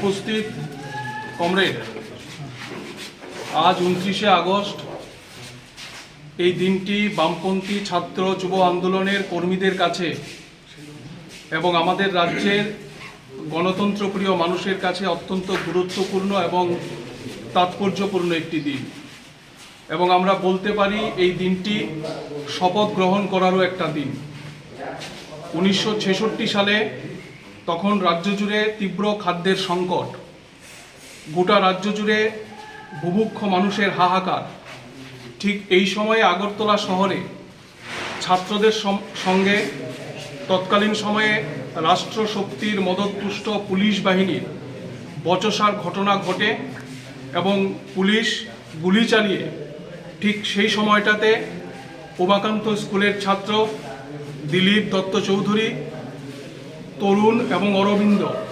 উপস্থিত কমরেড, আজ 29শে আগস্ট এই দিনটি বামপন্থী ছাত্র যুব আন্দোলনের কর্মীদের কাছে এবং আমাদের রাজ্যের গণতন্ত্রপ্রিয় মানুষের কাছে অত্যন্ত গুরুত্বপূর্ণ এবং তাৎপর্যপূর্ণ একটি দিন। এবং আমরা বলতে পারি এই দিনটি শপথ গ্রহণ করারও একটা দিন। 1966 সালে তখন রাজ্য জুড়ে তীব্র খাদ্যের সংকট, গোটা রাজ্য জুড়ে বুভুক্ষ মানুষের হাহাকার। ঠিক এই সময়ে আগরতলা শহরে ছাত্রদের সঙ্গে তৎকালীন সময়ে রাষ্ট্রশক্তির মদতপুষ্ট পুলিশ বাহিনীর বচসার ঘটনা ঘটে এবং পুলিশ গুলি চালিয়ে ঠিক সেই সময়টাতে উমাকান্ত স্কুলের ছাত্র দিলীপ দত্ত চৌধুরী, তরুণ এবং অরবিন্দ